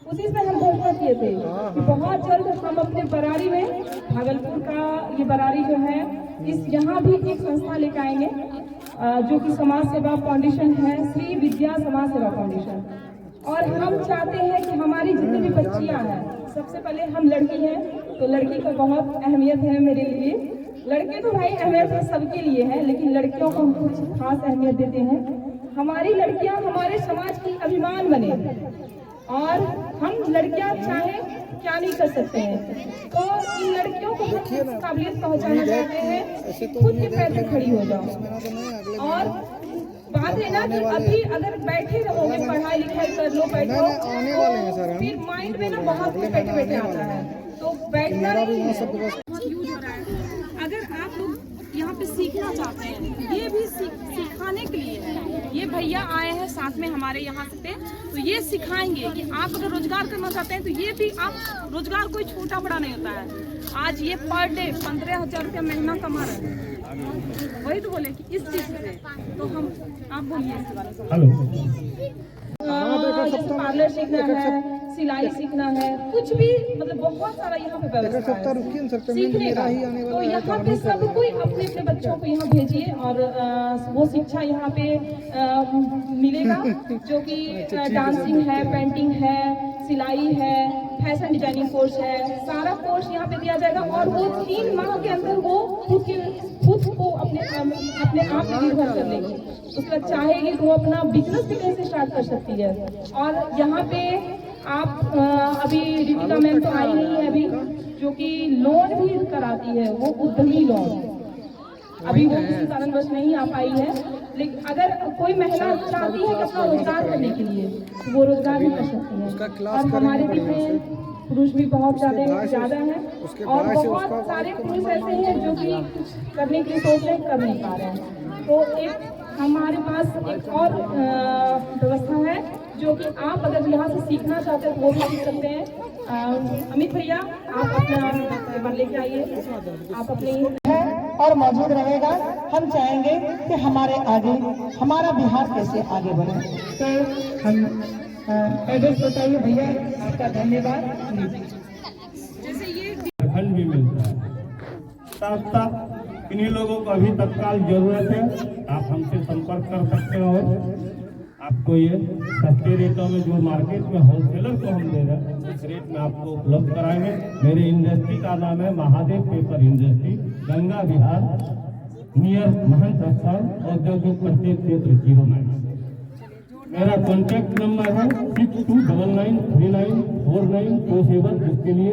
उसी से हम घोषणा किए थे कि बहुत जल्द हम अपने बरारी में, भागलपुर का ये बरारी जो है, इस यहाँ भी एक संस्था लेकर आएंगे जो कि समाज सेवा फाउंडेशन है, श्री विद्या समाज सेवा फाउंडेशन। और हम चाहते हैं कि हमारी जितनी भी बच्चियां हैं, सबसे पहले हम लड़की हैं तो लड़की का बहुत अहमियत है मेरे लिए। लड़के तो भाई अहमियत है सबके लिए है, लेकिन लड़कियों को हम कुछ खास अहमियत देते हैं। हमारी लड़कियां हमारे समाज की अभिमान बने और हम लड़कियां चाहे क्या नहीं कर सकते हैं, तो इन लड़कियों को हम इस काबिलियत पहुंचाना चाहते हैं, खुद के पैर पे खड़ी हो जाओ। और बात है ना कि अभी अगर बैठे रहोगे, पढ़ाई लिखाई कर लो, बैठो, तो फिर माइंड में ना बहुत कुछ बैठे बैठे आता है, तो बैठना नहीं है। बहुत यूज हो रहा है। अगर आप लोग यहाँ पे सीखना चाहते हैं, ये भी सिखाने के लिए है। ये भैया आए हैं साथ में हमारे यहाँ से, तो ये सिखाएंगे कि आप अगर रोजगार करना चाहते हैं तो ये भी, आप रोजगार कोई छोटा बड़ा नहीं होता है। आज ये पर डे 15,000 रुपया महीना कमा रहे हैं, वही तो बोले कि इस चीज से, तो हम, आप बोलिए इसके बारे में। हेलो, पार्लर सीखना है, सिलाई सीखना है, कुछ भी, मतलब बहुत सारा यहाँ पे व्यवस्था है सीखने का। तो यहाँ पे सब कोई अपने अपने बच्चों को यहाँ भेजिए और वो शिक्षा यहाँ पे मिलेगा, जो कि डांसिंग है, पेंटिंग है, सिलाई है, फैशन डिजाइनिंग कोर्स है, सारा कोर्स यहाँ पे दिया जाएगा। और वो 3 माह के अंदर वो खुद को अपने आप पे निर्भर कर लेगी। उसका चाहेगी तो वो अपना बिजनेस भी कैसे स्टार्ट कर सकती है। और यहाँ पे आप अभी दीपिका मैम तो आई नहीं है अभी, जो कि लोन भी कराती है, वो उद्यमी लोन। अभी वो किसी कारणवश नहीं आ पाई है, लेकिन अगर कोई महिला चाहती है कि अपना रोजगार करने के लिए, तो वो रोजगार भी कर सकती है। और हमारे बीच में पुरुष भी बहुत ज्यादा है, और बहुत सारे पुरुष ऐसे हैं जो कि कुछ करने की सोच रहे, कर नहीं पा रहे हैं। तो एक हमारे पास एक और व्यवस्था है, जो कि आप अगर यहाँ से सीखना चाहते हैं तो वो भी सीख सकते हैं। अमित भैया, आप अपना पेपर लेके आइए, आप अपनी और मौजूद रहेगा। हम चाहेंगे कि हमारे आगे, हमारा बिहार कैसे आगे बढ़े, तो हम एड्रेस बताइए भैया, आपका धन्यवाद। फंड भी मिलता है। साथ साथ इन्हीं लोगों को अभी तत्काल जरूरत है, आप हमसे संपर्क कर सकते हो और आपको ये सस्ते रेटों में, जो मार्केट में होलसेलर को हम दे रहे हैं, उस रेट में आपको उपलब्ध कराएंगे। मेरे इंडस्ट्री का नाम है महादेव पेपर इंडस्ट्री, गंगा विहार, नियर महंत स्थल, औद्योगिक प्रत्येक क्षेत्र 09। मेरा कॉन्टैक्ट नंबर है 6299394927, जिसके लिए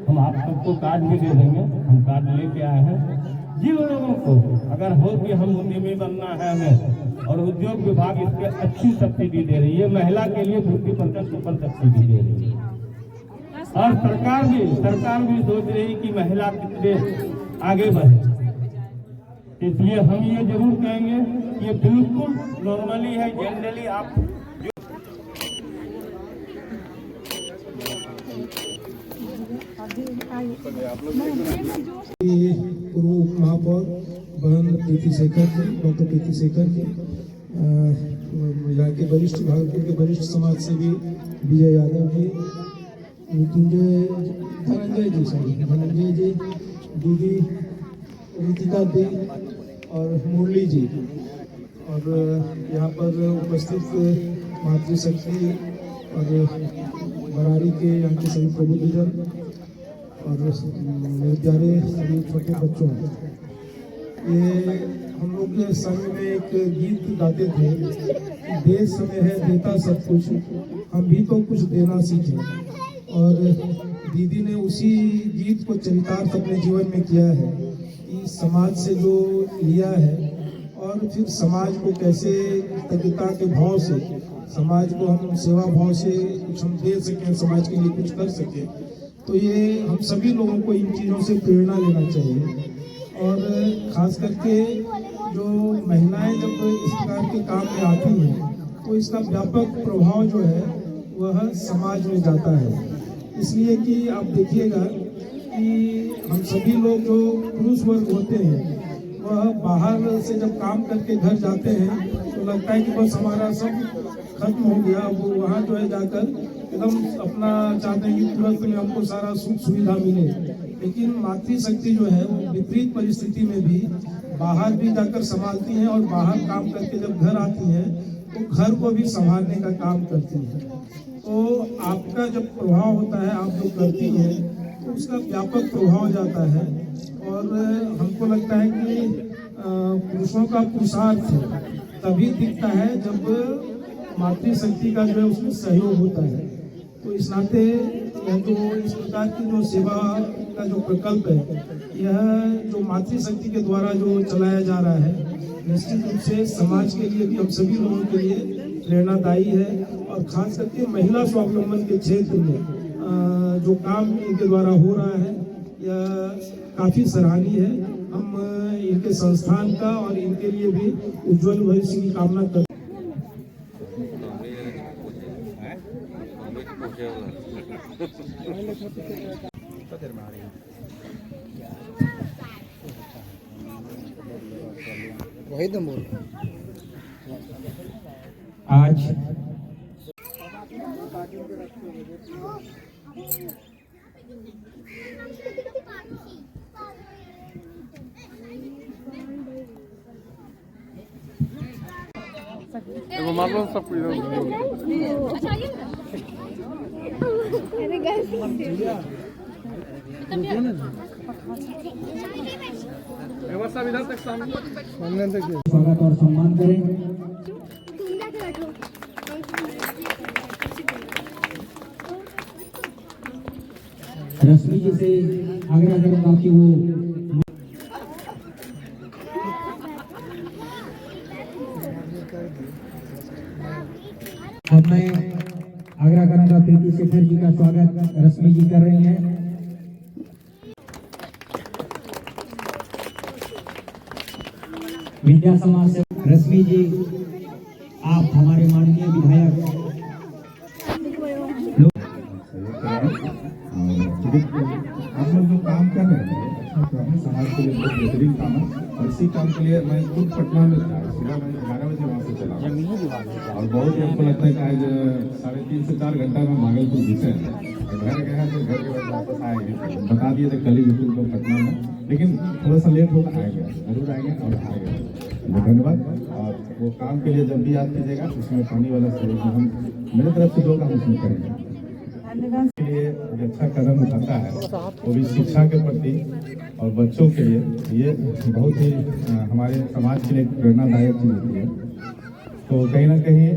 हम आप सबको कार्ड भी दे देंगे। हम कार्ड लेके आए हैं। जिन लोगों को अगर हो कि हम उद्यमी बनना है हमें, और उद्योग विभाग इसके अच्छी सब्सिडी दे रही है, महिला के लिए 50% ऊपर सब्सिडी दे रही है। और सरकार भी सोच रही कि महिला कितने आगे बढ़े। इसलिए हम ये जरूर कहेंगे कि ये बिल्कुल नॉर्मली है, जनरली आप पूर्व उप महापौर बहन प्रीति शेखर जी, डॉक्टर प्रीति शेखर जी, यहाँ के वरिष्ठ, भागलपुर के वरिष्ठ समाज सेवी विजय यादव जी, धनंजय जी, दीदी रितिका दी और मुरली जी, और यहाँ पर उपस्थित मातृशक्ति और बरारी के यहाँ के सभी प्रबुद्धजन और मेरे प्यारे सभी छोटे बच्चों, ये हम लोग के संग में एक गीत गाते थे, देश में है देता सब कुछ, हम भी तो कुछ देना सीखें। और दीदी ने उसी गीत को चरितार्थ अपने जीवन में किया है कि समाज से जो लिया है और फिर समाज को कैसे कृतज्ञता के भाव से, समाज को हम सेवा भाव से कुछ हम दे सकें, समाज के लिए कुछ कर सकें। तो ये हम सभी लोगों को इन चीज़ों से प्रेरणा लेना चाहिए। और खास करके जो महिलाएं जब इस प्रकार के काम में आती हैं, तो इसका व्यापक प्रभाव जो है वह समाज में जाता है। इसलिए कि आप देखिएगा कि हम सभी लोग जो पुरुष वर्ग होते हैं, वह बाहर से जब काम करके घर जाते हैं तो लगता है कि बस हमारा सब खत्म हो गया। वो वहाँ जो है जाकर एकदम अपना चाहते हैं कि तुरंत में हमको सारा सुख सुविधा मिले, लेकिन मातृशक्ति जो है वो विपरीत परिस्थिति में भी बाहर भी जाकर संभालती हैं और बाहर काम करके जब घर आती हैं तो घर को भी संभालने का काम करती हैं। तो आपका जब प्रभाव होता है, आप जो करती हैं तो उसका व्यापक प्रभाव जाता है। और हमको लगता है कि पुरुषों का पुरुषार्थ तभी दिखता है जब मातृशक्ति का जो है उसमें सहयोग होता है। तो इस नाते यह जो इस प्रकार की जो सेवा का जो प्रकल्प है, यह जो मातृशक्ति के द्वारा जो चलाया जा रहा है, निश्चित रूप से समाज के लिए भी, हम सभी लोगों के लिए प्रेरणादायी है। और खास करके महिला स्वावलंबन के क्षेत्र में जो काम इनके द्वारा हो रहा है यह काफ़ी सराहनीय है। हम इनके संस्थान का और इनके लिए भी उज्जवल भविष्य की कामना करते हैं। वही तो बोल आज स्वागत और सम्मान करें। रश्मि जी से आग्रह करूंगा कि वो अब मैं आग्रह करूंगा प्रीति शेखर जी का स्वागत रश्मि जी कर रही हैं। विद्या समाज से रश्मि जी, आप हमारे माननीय विधायक आप लोग जो काम कर रहे हैं तो अपने समाज के लिए बहुत बेहतरीन काम है। और इसी काम के लिए मैं खुद पटना में था, सुबह मैं 11 बजे वहाँ से चला और बहुत ही हमको लगता है कि आज 3.5 से 4 घंटा में भागलपुर घुसे हैं। घर गया तो घर के बाद वापस आएंगे, बता दिए थे कल ही बिल्कुल को पटना में, लेकिन थोड़ा सा लेट होगा, आएंगे जरूर आएंगे और आएंगे। धन्यवाद। और वो काम के लिए जब भी याद कीजिएगा उसमें पानी वाला सहयोग हम मेरे तरफ से जो काम उसमें करेंगे। के लिए जो अच्छा कदम उठाता है वो भी शिक्षा के प्रति और बच्चों के लिए, ये बहुत ही हमारे समाज के लिए प्रेरणादायक चीज होती है। तो कहीं ना कहीं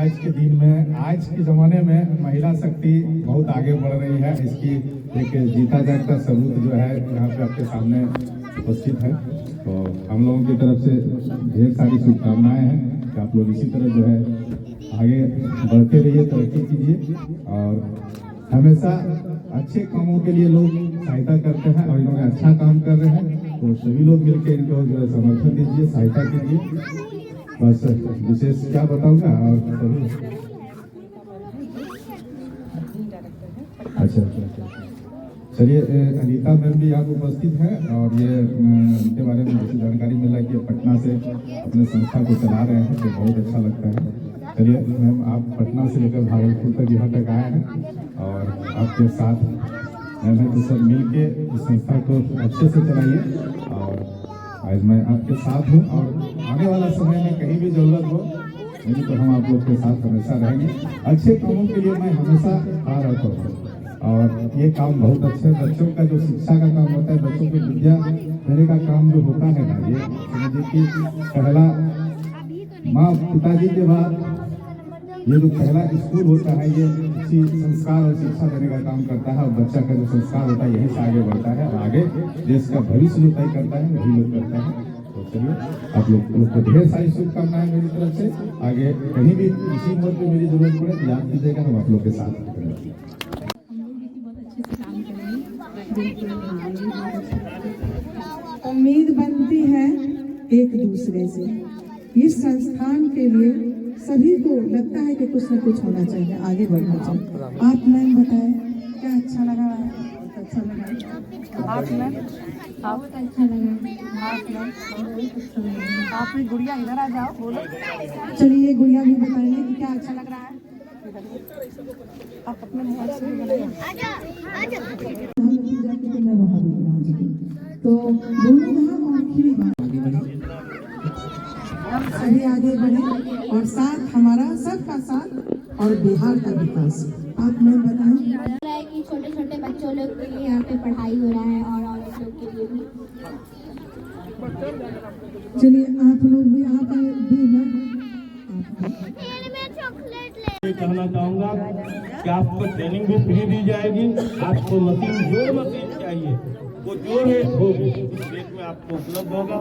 आज के दिन में, आज के ज़माने में महिला शक्ति बहुत आगे बढ़ रही है। इसकी एक जीता जागता सबूत जो है यहाँ पे आपके सामने उपस्थित है। तो हम लोगों की तरफ से ढेर सारी शुभकामनाएं हैं कि आप लोग इसी तरह जो है आगे बढ़ते रहिए, तरक्की कीजिए और हमेशा अच्छे कामों के लिए लोग सहायता करते हैं और इन्होंने अच्छा काम कर रहे हैं। तो सभी लोग मिलकर इनको जो है समर्थन दीजिए, सहायता कीजिए। बस विशेष क्या बताऊंगा। और अच्छा चलिए, अनीता मैम भी यहाँ उपस्थित है और ये उनके बारे में मुझे जानकारी मिला कि पटना से अपने संस्था को चला रहे हैं, तो बहुत अच्छा लगता है। चलिए मैम, आप पटना से लेकर भागलपुर तक यहाँ तक आए हैं और आपके साथ मैम है तो सब मिल के इस संस्था को अच्छे से चलाइए। और आज मैं आपके साथ हूँ और आने वाला समय में कहीं भी जरूरत हो नहीं तो हम आप लोग के साथ हमेशा रहेंगे। अच्छे कामों के लिए मैं हमेशा आ रहता हूँ और ये काम बहुत अच्छा है। बच्चों का जो शिक्षा का काम होता है, बच्चों को विद्या देने का काम जो होता है ना, ये समझिए कि पहला माँ पिताजी के बाद ये जो पहला स्कूल होता है, ये इसी संस्कार और शिक्षा देने का काम करता है। और बच्चा का जो संस्कार होता है यहीं से आगे बढ़ता है और आगे देश का भविष्य जो तय करता है वही लोग करता है। तो चलिए, आप लोग को ढेर सारी शुभकामनाएं मेरी तरफ से। आगे कहीं भी किसी मोड़ पे मेरी जरूरत पड़े याद कीजिएगा, हम आप लोग के साथ उम्मीद बनती है एक दूसरे से। इस संस्थान के लिए सभी को लगता है कि कुछ न कुछ होना चाहिए, आगे बढ़ना चाहिए। आप मैम बताएं, क्या अच्छा लगा? बहुत अच्छा लगा। आप मैम? बहुत अच्छा लगा। आप मैम? आपने गुड़िया इधर आ जाओ, बोलो। चलिए गुड़िया भी बताइए कि क्या अच्छा लग रहा है। आप अपने मोबाइल से बनाइए। हम पूजा की तो मैं वहाँ भी बनाऊंगी। तो दोनों धाम और खीरी सभी आगे बढ़े और साथ हमारा सबका साथ और बिहार का विकास। आप मैं बताएं कि छोटे छोटे बच्चों लोग के लिए यहाँ पे पढ़ाई हो रहा है और औरत लोग के लिए भी। चलिए आप लोग भी यहाँ पर भी ना ये कहना चाहूँगा कि आपको ट्रेनिंग भी फ्री दी जाएगी। आपको मशीन जो मशीन चाहिए वो जो रेट होगी उस रेट में आपको उपलब्ध होगा।